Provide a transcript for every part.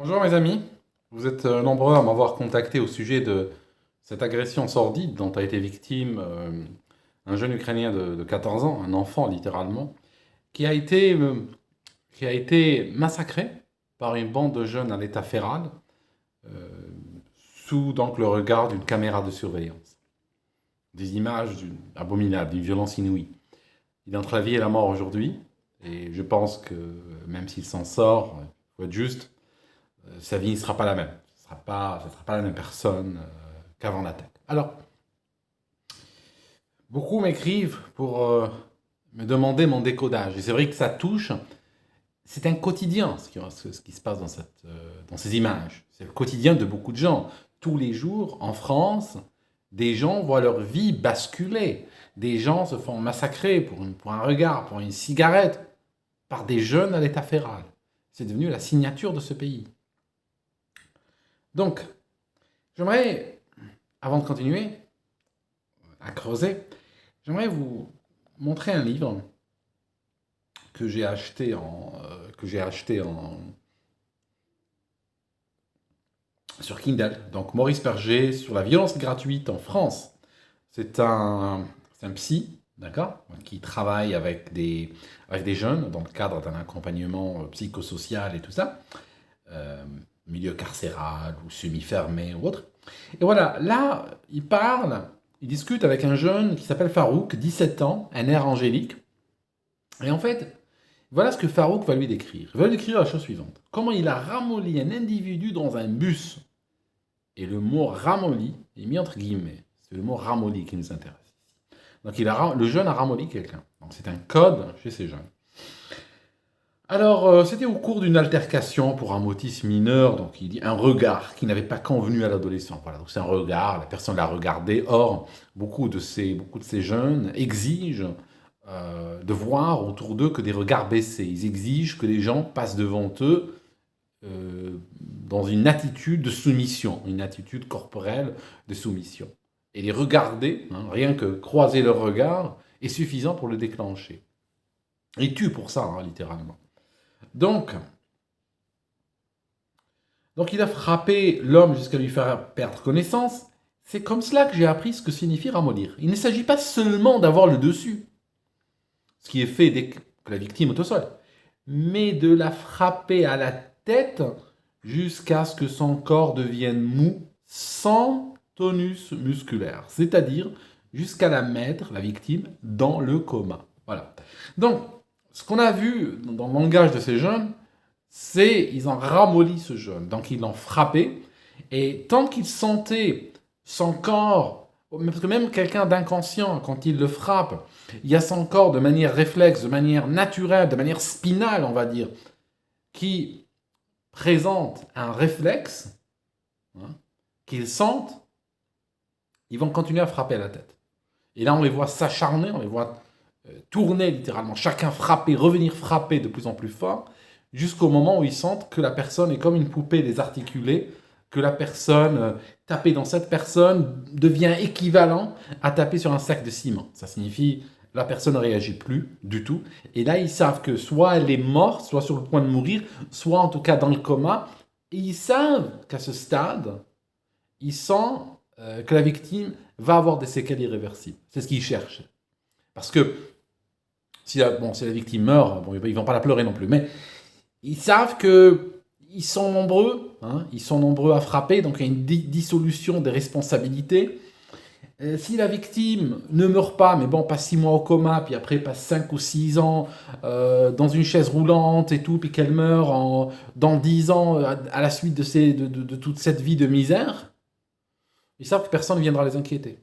Bonjour mes amis, vous êtes nombreux à m'avoir contacté au sujet de cette agression sordide dont a été victime un jeune Ukrainien de 14 ans, un enfant littéralement, qui a été, euh, qui a été massacré par une bande de jeunes à l'état féral euh, sous donc le regard d'une caméra de surveillance. Des images abominables, d'une violence inouïe. Il est entre la vie et la mort aujourd'hui, et je pense que même s'il s'en sort, il faut être juste, sa vie ne sera pas la même. Ce sera pas la même personne qu'avant l'attaque. Alors, beaucoup m'écrivent pour me demander mon décodage. Et c'est vrai que ça touche. C'est un quotidien ce qui se passe dans ces images. C'est le quotidien de beaucoup de gens. Tous les jours, en France, des gens voient leur vie basculer. Des gens se font massacrer pour un regard, pour une cigarette, par des jeunes à l'état féral. C'est devenu la signature de ce pays. Donc, j'aimerais, avant de continuer à creuser, j'aimerais vous montrer un livre que j'ai acheté sur Kindle. Donc, Maurice Perger sur la violence gratuite en France. C'est un psy, d'accord, qui travaille avec des jeunes dans le cadre d'un accompagnement psychosocial et tout ça. euh, Milieu carcéral ou semi-fermé ou autre. Et voilà, là, il discute avec un jeune qui s'appelle Farouk, 17 ans, un air angélique. Et en fait, voilà ce que Farouk va lui décrire. Il va lui décrire la chose suivante. Comment il a ramolli un individu dans un bus. Et le mot ramolli est mis entre guillemets. C'est le mot ramolli qui nous intéresse. Donc le jeune a ramolli quelqu'un. Donc c'est un code chez ces jeunes. Alors, c'était au cours d'une altercation pour un motif mineur, donc il dit un regard qui n'avait pas convenu à l'adolescent. Voilà, donc c'est un regard, la personne l'a regardé. Or, beaucoup de ces jeunes exigent de voir autour d'eux que des regards baissés. Ils exigent que les gens passent devant eux dans une attitude de soumission, une attitude corporelle de soumission. Et les regarder, hein, rien que croiser leur regard, est suffisant pour le déclencher. Ils tuent pour ça, hein, littéralement. Donc, donc il a frappé l'homme jusqu'à lui faire perdre connaissance. C'est comme cela que j'ai appris ce que signifie ramollir. Il ne s'agit pas seulement d'avoir le dessus, ce qui est fait dès que la victime est au sol, mais de la frapper à la tête jusqu'à ce que son corps devienne mou sans tonus musculaire, c'est-à-dire jusqu'à la mettre, la victime, dans le coma. Voilà. Donc, ce qu'on a vu dans le langage de ces jeunes, c'est ils ont ramolli ce jeune. Donc ils l'ont frappé. Et tant qu'il sentait son corps, parce que même quelqu'un d'inconscient, quand il le frappe, il y a son corps de manière réflexe, de manière naturelle, de manière spinale, on va dire, qui présente un réflexe, hein, qu'ils sentent, ils vont continuer à frapper à la tête. Et là, on les voit s'acharner, on les voit tourner littéralement, chacun frapper, revenir frapper de plus en plus fort, jusqu'au moment où ils sentent que la personne est comme une poupée désarticulée, que la personne, taper dans cette personne devient équivalent à taper sur un sac de ciment. Ça signifie la personne ne réagit plus du tout. Et là, ils savent que soit elle est morte, soit sur le point de mourir, soit en tout cas dans le coma. Et ils savent qu'à ce stade, ils sentent que la victime va avoir des séquelles irréversibles. C'est ce qu'ils cherchent. Parce que si la victime meurt, bon, ils ne vont pas la pleurer non plus, mais ils savent qu'ils sont nombreux, hein, ils sont nombreux à frapper, donc il y a une dissolution des responsabilités. Si la victime ne meurt pas, mais bon, passe 6 mois au coma, puis après passe 5 ou 6 ans dans une chaise roulante et tout, puis qu'elle meurt dans 10 ans à la suite de toute cette vie de misère, ils savent que personne ne viendra les inquiéter.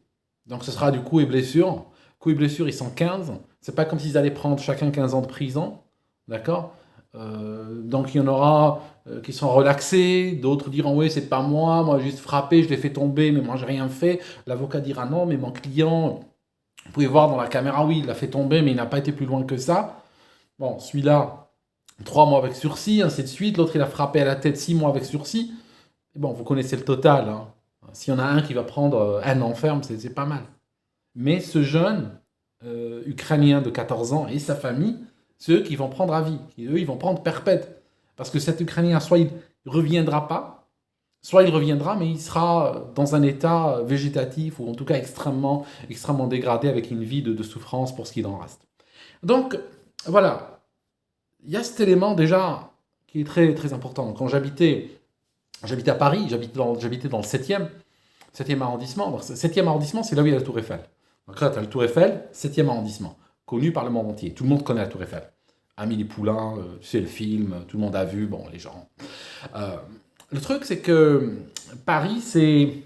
Donc ce sera du coup et blessure. Coup et blessure, ils sont 15. C'est pas comme s'ils allaient prendre chacun 15 ans de prison. D'accord. Donc il y en aura qui seront relaxés, d'autres diront oui c'est pas moi j'ai juste frappé, je l'ai fait tomber, mais moi j'ai rien fait. L'avocat dira non, mais mon client, vous pouvez voir dans la caméra, oui il l'a fait tomber, mais il n'a pas été plus loin que ça. Bon, celui-là, 3 mois avec sursis, ainsi de suite. L'autre il a frappé à la tête 6 mois avec sursis. Et bon, vous connaissez le total, hein. S'il y en a un qui va prendre un an ferme, c'est pas mal. Mais ce jeune Ukrainien de 14 ans et sa famille, c'est eux qui vont prendre à vie. Et eux, ils vont prendre perpète. Parce que cet Ukrainien, soit il ne reviendra pas, soit il reviendra, mais il sera dans un état végétatif ou en tout cas extrêmement, extrêmement dégradé avec une vie de souffrance pour ce qu'il en reste. Donc, voilà, il y a cet élément déjà qui est très, très important. Quand j'habitais à Paris, j'habitais dans le 7e arrondissement. Donc, 7e arrondissement, c'est là où il y a la Tour Eiffel. Donc là, tu as la Tour Eiffel, 7e arrondissement, connu par le monde entier. Tout le monde connaît la Tour Eiffel. Amélie Poulain, tu sais, le film, tout le monde a vu, bon, les gens. Euh, le truc, c'est que Paris, c'est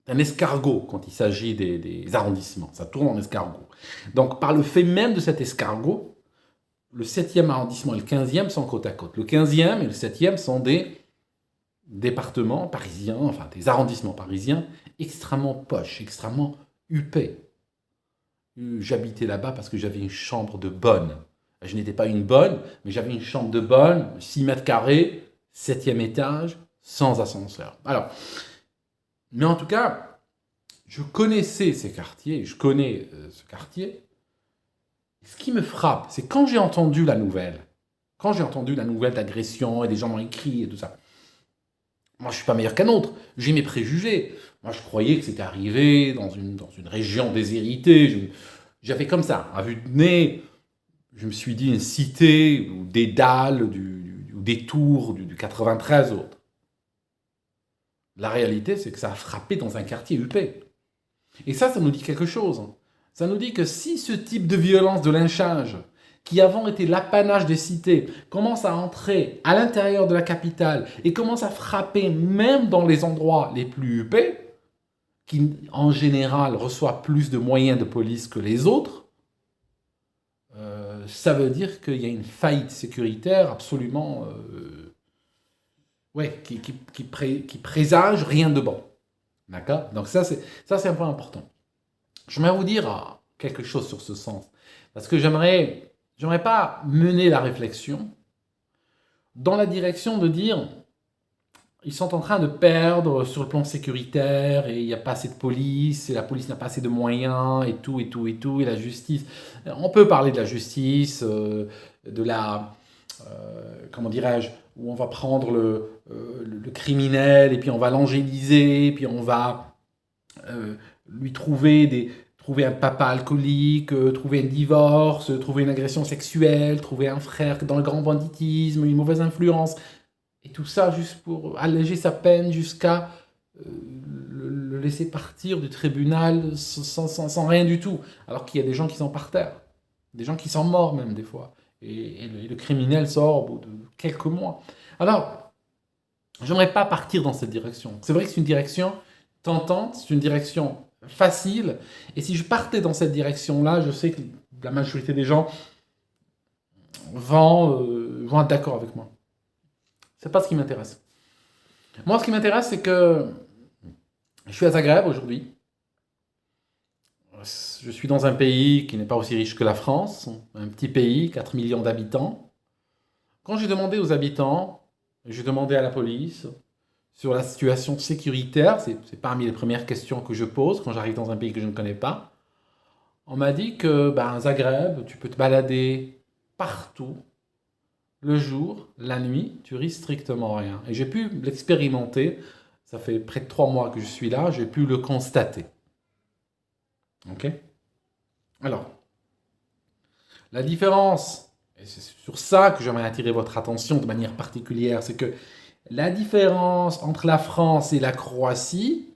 un escargot quand il s'agit des arrondissements. Ça tourne en escargot. Donc, par le fait même de cet escargot, le 7e arrondissement et le 15e sont côte à côte. Le 15e et le 7e sont des départements parisiens, enfin des arrondissements parisiens extrêmement poches, extrêmement huppés. J'habitais là-bas parce que j'avais une chambre de bonne. Je n'étais pas une bonne, mais j'avais une chambre de bonne, 6 mètres carrés, 7e étage, sans ascenseur. Alors, mais en tout cas, je connaissais ces quartiers, je connais ce quartier. Ce qui me frappe, c'est quand j'ai entendu la nouvelle d'agression et des gens m'ont écrit et tout ça. Moi, je suis pas meilleur qu'un autre. J'ai mes préjugés. Moi, je croyais que c'était arrivé dans une région déshéritée. J'avais comme ça, à vue de nez, je me suis dit une cité ou des dalles ou des tours du 93 autres. La réalité, c'est que ça a frappé dans un quartier huppé. Et ça nous dit quelque chose. Ça nous dit que si ce type de violence, de lynchage, qui avant était l'apanage des cités, commence à entrer à l'intérieur de la capitale et commence à frapper même dans les endroits les plus huppés, qui en général reçoivent plus de moyens de police que les autres, ça veut dire qu'il y a une faillite sécuritaire absolument... qui présage rien de bon. D'accord? Donc ça, c'est un point important. J'aimerais vous dire quelque chose sur ce sens. Parce que j'aimerais pas mener la réflexion dans la direction de dire ils sont en train de perdre sur le plan sécuritaire et il n'y a pas assez de police et la police n'a pas assez de moyens et tout, et la justice. On peut parler de la justice, de la... comment dirais-je, où on va prendre le criminel et puis on va l'angéliser, puis on va lui trouver un papa alcoolique, trouver un divorce, trouver une agression sexuelle, trouver un frère dans le grand banditisme, une mauvaise influence. Et tout ça juste pour alléger sa peine jusqu'à le laisser partir du tribunal sans rien du tout. Alors qu'il y a des gens qui sont par terre, des gens qui sont morts même des fois. Et le criminel sort au bout de quelques mois. Alors, j'aimerais pas partir dans cette direction. C'est vrai que c'est une direction tentante, c'est une direction facile. Et si je partais dans cette direction-là, je sais que la majorité des gens vont être d'accord avec moi. C'est pas ce qui m'intéresse. Moi, ce qui m'intéresse, c'est que je suis à Zagreb aujourd'hui. Je suis dans un pays qui n'est pas aussi riche que la France, un petit pays, 4 millions d'habitants. Quand j'ai demandé aux habitants, j'ai demandé à la police sur la situation sécuritaire, c'est parmi les premières questions que je pose quand j'arrive dans un pays que je ne connais pas, on m'a dit que Zagreb, tu peux te balader partout, le jour, la nuit, tu risques strictement rien. Et j'ai pu l'expérimenter, ça fait près de 3 mois que je suis là, j'ai pu le constater. Ok? Alors, la différence, et c'est sur ça que j'aimerais attirer votre attention de manière particulière, c'est que la différence entre la France et la Croatie,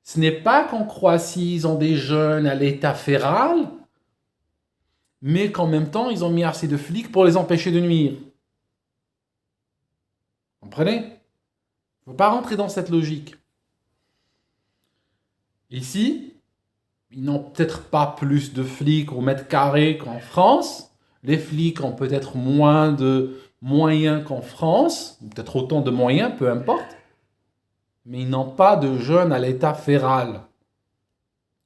ce n'est pas qu'en Croatie, ils ont des jeunes à l'état féral, mais qu'en même temps, ils ont mis assez de flics pour les empêcher de nuire. Vous comprenez? Il ne faut pas rentrer dans cette logique. Ici, ils n'ont peut-être pas plus de flics au mètre carré qu'en France. Les flics ont peut-être moins de moyens qu'en France, ou peut-être autant de moyens, peu importe. Mais ils n'ont pas de jeunes à l'état féral.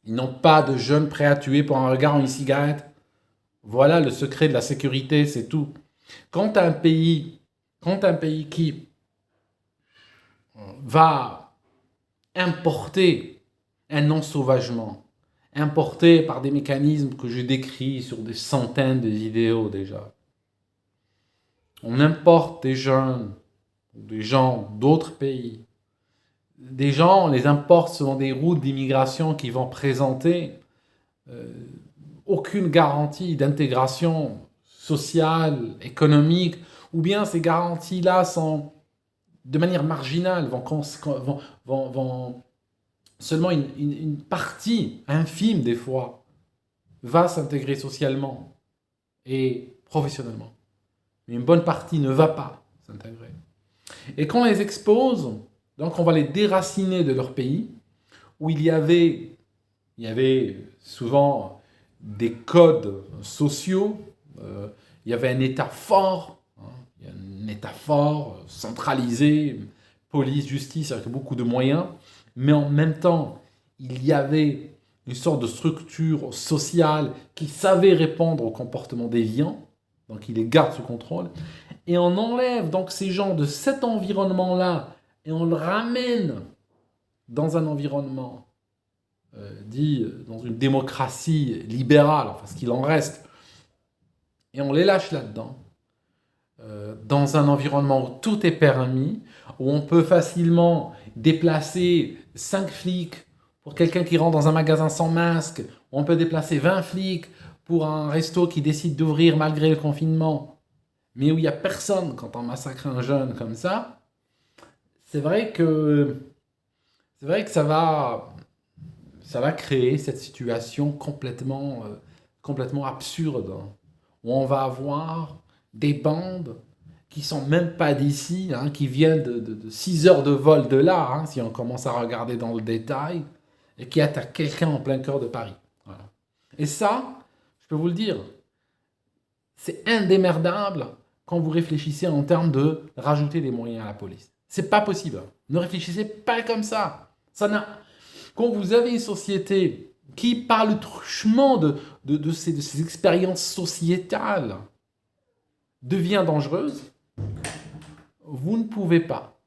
Ils n'ont pas de jeunes prêts à tuer pour un regard ou une cigarette. Voilà le secret de la sécurité, c'est tout. Quand un pays qui va importer un ensauvagement, importé par des mécanismes que je décris sur des centaines de vidéos déjà. On importe des jeunes des gens d'autres pays, des gens, on les importe selon des routes d'immigration qui vont présenter euh, aucune garantie d'intégration sociale, économique, ou bien ces garanties-là sont de manière marginale, vont seulement une partie infime des fois va s'intégrer socialement et professionnellement. Mais une bonne partie ne va pas s'intégrer. Et quand on les expose, donc on va les déraciner de leur pays, où il y avait souvent des codes sociaux, il y avait un État fort, hein, il y a un État fort, centralisé, police, justice, avec beaucoup de moyens, mais en même temps, il y avait une sorte de structure sociale qui savait répondre aux comportements déviants, donc il les garde sous contrôle, et on enlève donc ces gens de cet environnement-là et on le ramène dans un environnement dit dans une démocratie libérale, enfin ce qu'il en reste, et on les lâche là-dedans, dans un environnement où tout est permis, où on peut facilement déplacer 5 flics pour quelqu'un qui rentre dans un magasin sans masque, où on peut déplacer 20 flics pour un resto qui décide d'ouvrir malgré le confinement, mais où il n'y a personne quand on massacre un jeune comme ça, c'est vrai que ça va créer cette situation complètement absurde, où on va avoir des bandes qui sont même pas d'ici, hein, qui viennent de 6 heures de vol de là, hein, si on commence à regarder dans le détail, et qui attaquent quelqu'un en plein cœur de Paris. Voilà. Et ça, je peux vous le dire, c'est indémerdable quand vous réfléchissez en termes de rajouter des moyens à la police. C'est pas possible. Ne réfléchissez pas comme ça. Quand vous avez une société qui, par le truchement de ces expériences sociétales, devient dangereuse, vous ne pouvez pas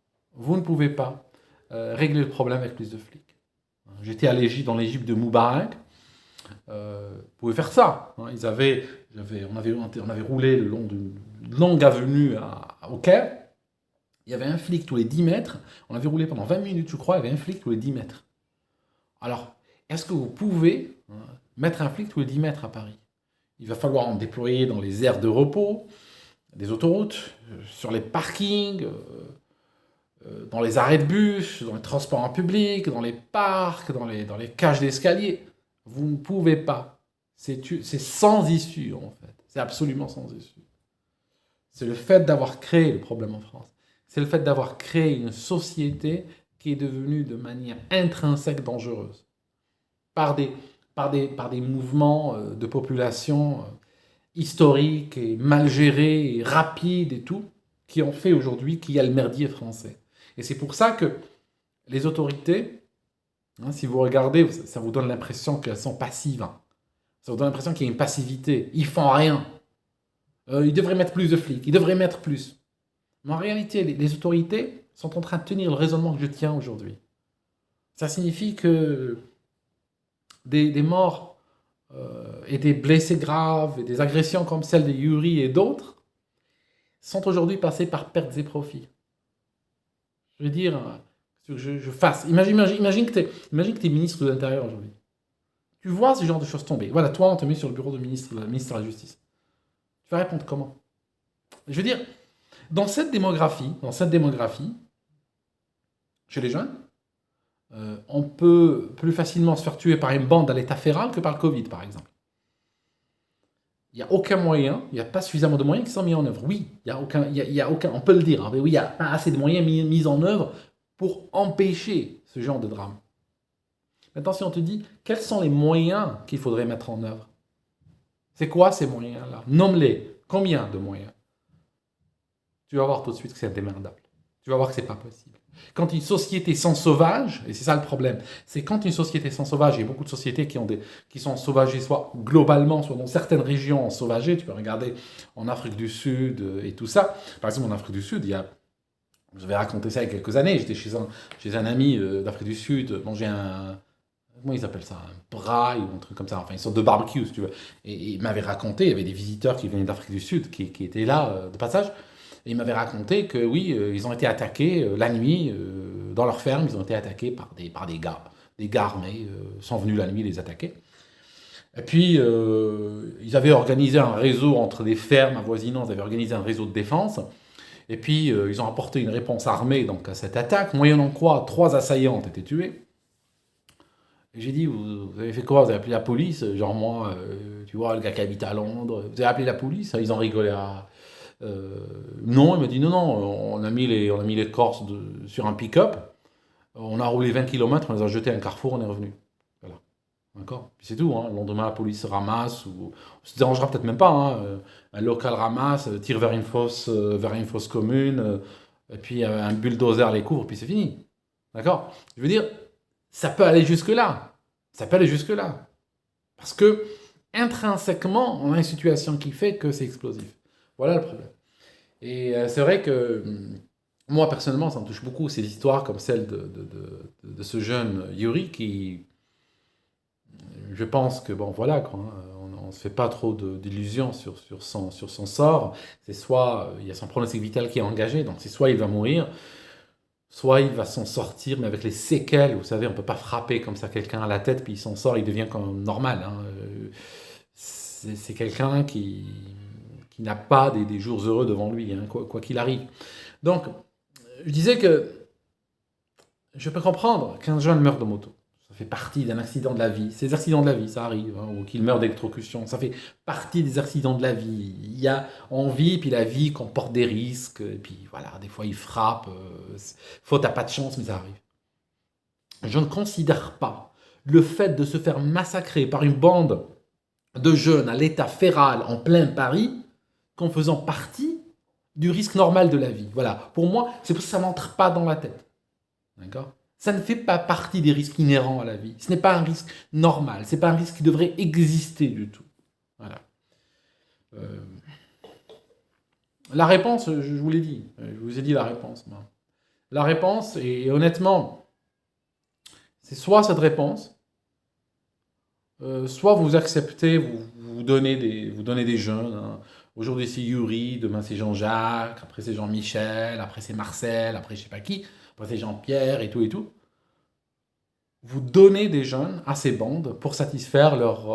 régler le problème avec plus de flics. J'étais dans l'Égypte de Moubarak. Vous pouvez faire ça. Hein. On avait roulé le long d'une longue avenue au Caire. Il y avait un flic tous les 10 mètres. On avait roulé pendant 20 minutes, je crois. Il y avait un flic tous les 10 mètres. Alors, est-ce que vous pouvez mettre un flic tous les 10 mètres à Paris? Il va falloir en déployer dans les aires de repos, des autoroutes, sur les parkings, dans les arrêts de bus, dans les transports en public, dans les parcs, dans les cages d'escalier. Vous ne pouvez pas. C'est sans issue, en fait. C'est absolument sans issue. C'est le fait d'avoir créé le problème en France. C'est le fait d'avoir créé une société qui est devenue de manière intrinsèque dangereuse. Par des mouvements de population historiques et mal gérés et rapides et tout, qui ont fait aujourd'hui qu'il y a le merdier français. Et c'est pour ça que les autorités, hein, si vous regardez, ça vous donne l'impression qu'elles sont passives. Hein. Ça vous donne l'impression qu'il y a une passivité. Ils font rien. Ils devraient mettre plus de flics. Ils devraient mettre plus. Mais en réalité, les autorités sont en train de tenir le raisonnement que je tiens aujourd'hui. Ça signifie que des morts et des blessés graves et des agressions comme celle de Yuri et d'autres sont aujourd'hui passées par pertes et profits. Je veux dire, ce que je fasse. Imagine que tu es ministre de l'Intérieur aujourd'hui. Tu vois ce genre de choses tomber. Voilà, toi, on te met sur le bureau du ministre de la Justice. Tu vas répondre comment? Je veux dire, dans cette démographie, chez les jeunes, on peut plus facilement se faire tuer par une bande à l'état féral que par le Covid, par exemple. Il n'y a aucun moyen, il n'y a pas suffisamment de moyens qui sont mis en œuvre. Oui, il y a aucun, on peut le dire, hein, mais oui, il n'y a pas assez de moyens mis en œuvre pour empêcher ce genre de drame. Maintenant, si on te dit, quels sont les moyens qu'il faudrait mettre en œuvre? C'est quoi ces moyens-là? Nomme-les. Combien de moyens? Tu vas voir tout de suite que c'est indémerdable. Tu vas voir que c'est pas possible. Quand une société sans sauvage, et c'est ça le problème, c'est quand une société sans sauvage, il y a beaucoup de sociétés qui sont sauvagées, soit globalement, soit dans certaines régions sauvagées. Tu peux regarder en Afrique du Sud et tout ça. Par exemple, en Afrique du Sud, je vais raconter ça il y a quelques années, j'étais chez un ami d'Afrique du Sud, manger comment ils appellent ça, un braai ou un truc comme ça, enfin une sorte de barbecue, si tu veux. Et il m'avait raconté, il y avait des visiteurs qui venaient d'Afrique du Sud, qui étaient là de passage, Et il m'avait raconté que oui, ils ont été attaqués la nuit, dans leur ferme, ils ont été attaqués par des gars armés, sont venus la nuit les attaquer. Et puis, ils avaient organisé un réseau entre les fermes avoisinantes, ils avaient organisé un réseau de défense. Et puis, ils ont apporté une réponse armée donc, à cette attaque, moyennant quoi 3 assaillants ont été tués. Et j'ai dit, vous avez fait quoi? Vous avez appelé la police? Genre moi, tu vois, le gars qui habite à Londres, vous avez appelé la police? Ils ont rigolé. Non, il m'a dit, non, non, on a mis les Corses sur un pick-up, on a roulé 20 km, on les a jetés à un carrefour, on est revenu. Voilà. D'accord? Puis c'est tout, hein. Le lendemain, la police se ramasse, ou on se dérangera peut-être même pas, hein. Un local ramasse, tire vers une fosse commune, et puis un bulldozer les couvre, puis c'est fini. D'accord? Je veux dire, ça peut aller jusque-là. Ça peut aller jusque-là. Parce que, intrinsèquement, on a une situation qui fait que c'est explosif. Voilà le problème. Et c'est vrai que moi, personnellement, ça me touche beaucoup ces histoires comme celle de ce jeune Yuri qui, je pense que, bon, voilà, quoi, hein, on ne se fait pas trop d'illusions sur son sort. C'est soit, il y a son pronostic vital qui est engagé, donc c'est soit il va mourir, soit il va s'en sortir, mais avec les séquelles. Vous savez, on ne peut pas frapper comme ça quelqu'un à la tête, puis il s'en sort, il devient comme normal, hein. C'est quelqu'un qui n'a pas des jours heureux devant lui, hein, quoi qu'il arrive. Donc, je disais que je peux comprendre qu'un jeune meurt de moto. Ça fait partie d'un accident de la vie. Ces accidents de la vie, ça arrive, hein, ou qu'il meurt d'électrocution. Ça fait partie des accidents de la vie. Il y a envie, puis la vie comporte des risques. Et puis voilà, des fois il frappe. Faute à pas de chance, mais ça arrive. Je ne considère pas le fait de se faire massacrer par une bande de jeunes à l'état féral en plein Paris comme faisant partie du risque normal de la vie. Voilà. Pour moi, c'est parce que ça n'entre pas dans la tête. D'accord? Ça ne fait pas partie des risques inhérents à la vie. Ce n'est pas un risque normal. Ce n'est pas un risque qui devrait exister du tout. Voilà. La réponse, je vous l'ai dit. Je vous ai dit la réponse. Moi. La réponse, et honnêtement, c'est soit cette réponse, soit vous acceptez, vous donnez des jeunes. Hein. Aujourd'hui c'est Yuri, demain c'est Jean-Jacques, après c'est Jean-Michel, après c'est Marcel, après je sais pas qui, après c'est Jean-Pierre et tout et tout. Vous donnez des jeunes à ces bandes pour satisfaire leur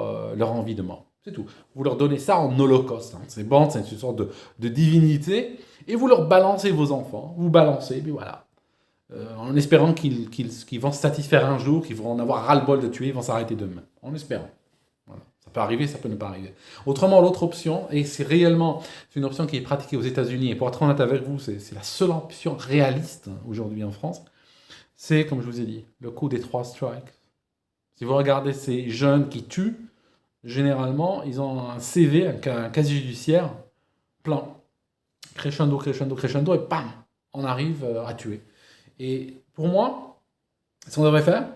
envie de mort. C'est tout. Vous leur donnez ça en holocauste. Hein. Ces bandes, c'est une sorte de divinité. Et vous leur balancez vos enfants. Vous balancez, puis voilà. En espérant qu'ils vont se satisfaire un jour, qu'ils vont en avoir ras-le-bol de tuer, ils vont s'arrêter demain. En espérant. Voilà. Ça peut arriver, ça peut ne pas arriver. Autrement, l'autre option, et c'est une option qui est pratiquée aux États-Unis, et pour être honnête avec vous, c'est la seule option réaliste aujourd'hui en France, c'est, comme je vous ai dit, le coup des 3 strikes. Si vous regardez ces jeunes qui tuent, généralement, ils ont un CV, un casier judiciaire plein. Crescendo, crescendo, crescendo, et bam, on arrive à tuer. Et pour moi, ce qu'on devrait faire,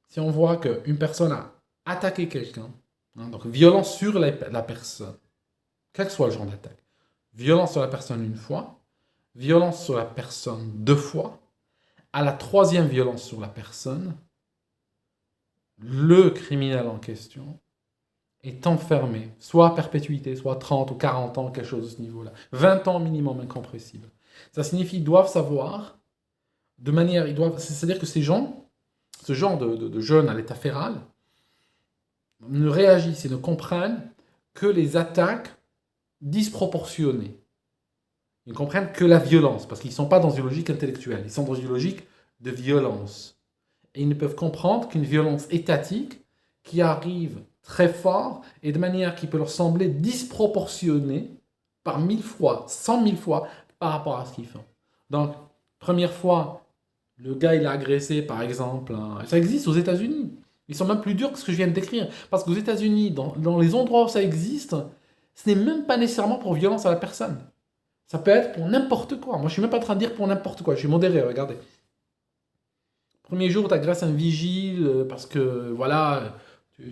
si on voit qu'une personne a attaqué quelqu'un, hein, donc violence sur la personne, quel que soit le genre d'attaque, violence sur la personne une fois, violence sur la personne 2 fois, à la 3e violence sur la personne, le criminel en question est enfermé, soit à perpétuité, soit 30 ou 40 ans, quelque chose de ce niveau-là. 20 ans minimum incompressible. Ça signifie qu'ils doivent savoir, c'est-à-dire que ces gens, ce genre de jeunes à l'état féral, ne réagissent et ne comprennent que les attaques disproportionnées. Ils ne comprennent que la violence, parce qu'ils ne sont pas dans une logique intellectuelle, ils sont dans une logique de violence. Et ils ne peuvent comprendre qu'une violence étatique qui arrive très fort et de manière qui peut leur sembler disproportionnée par 1000 fois, 100 000 fois par rapport à ce qu'ils font. Donc, première fois, le gars il a agressé par exemple, ça existe aux États-Unis. Ils sont même plus durs que ce que je viens de décrire. Parce qu'aux États-Unis, dans les endroits où ça existe, ce n'est même pas nécessairement pour violence à la personne. Ça peut être pour n'importe quoi. Moi, je ne suis même pas en train de dire pour n'importe quoi. Je suis modéré, regardez. Premier jour, tu agresses un vigile parce que, voilà,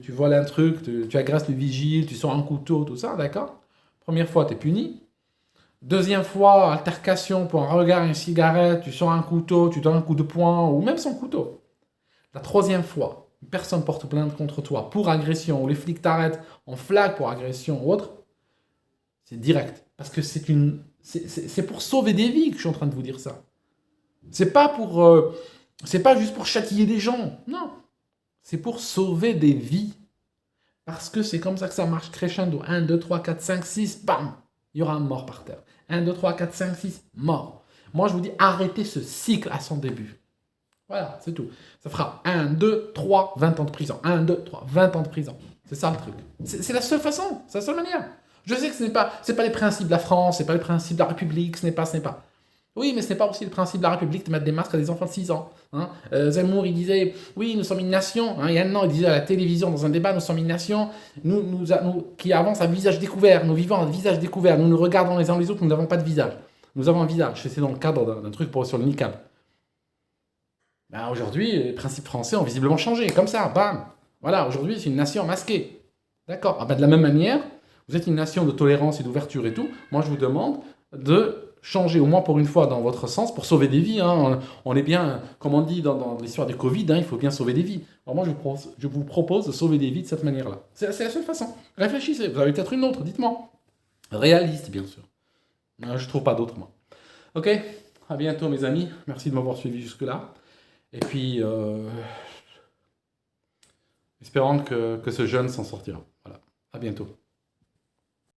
tu voles un truc, tu agresses le vigile, tu sors un couteau, tout ça, d'accord? Première fois, tu es puni. Deuxième fois, altercation pour un regard et une cigarette, tu sors un couteau, tu donnes un coup de poing, ou même sans couteau. La 3e fois, une personne porte plainte contre toi pour agression, ou les flics t'arrêtent en flague pour agression ou autre, c'est direct. Parce que c'est une C'est pour sauver des vies que je suis en train de vous dire ça. C'est pas juste pour châtier des gens. Non. C'est pour sauver des vies. Parce que c'est comme ça que ça marche crescendo. 1, 2, 3, 4, 5, 6, bam. Il y aura un mort par terre. 1, 2, 3, 4, 5, 6, mort. Moi, je vous dis, arrêtez ce cycle à son début. Voilà, c'est tout. Ça fera 1, 2, 3, 20 ans de prison. 1, 2, 3, 20 ans de prison. C'est ça le truc. C'est la seule façon. C'est la seule manière. Je sais que ce n'est pas les principes de la France, ce n'est pas les principes de la République, ce n'est pas. Oui, mais ce n'est pas aussi le principe de la République de mettre des masques à des enfants de 6 ans. Hein. Zemmour, il disait, oui, nous sommes une nation. Hein. Il y a un an, il disait à la télévision, dans un débat, nous sommes une nation nous, qui avance à visage découvert. Nous vivons à visage découvert. Nous nous regardons les uns les autres, nous n'avons pas de visage. Nous avons un visage. C'est dans le cadre d'un truc sur le niqab. Ben, aujourd'hui, les principes français ont visiblement changé. Comme ça, bam. Voilà, aujourd'hui, c'est une nation masquée. D'accord. Ah ben, de la même manière, vous êtes une nation de tolérance et d'ouverture et tout. Moi, je vous demande de changer au moins pour une fois dans votre sens pour sauver des vies. Hein. On est bien, comme on dit dans l'histoire du Covid, hein, il faut bien sauver des vies. Alors moi, je vous propose de sauver des vies de cette manière-là. C'est la seule façon. Réfléchissez, vous avez peut-être une autre, dites-moi. Réaliste, bien sûr. Je ne trouve pas d'autre, moi. Ok, à bientôt mes amis. Merci de m'avoir suivi jusque-là. Et puis, espérons que ce jeune s'en sortira. Voilà, à bientôt.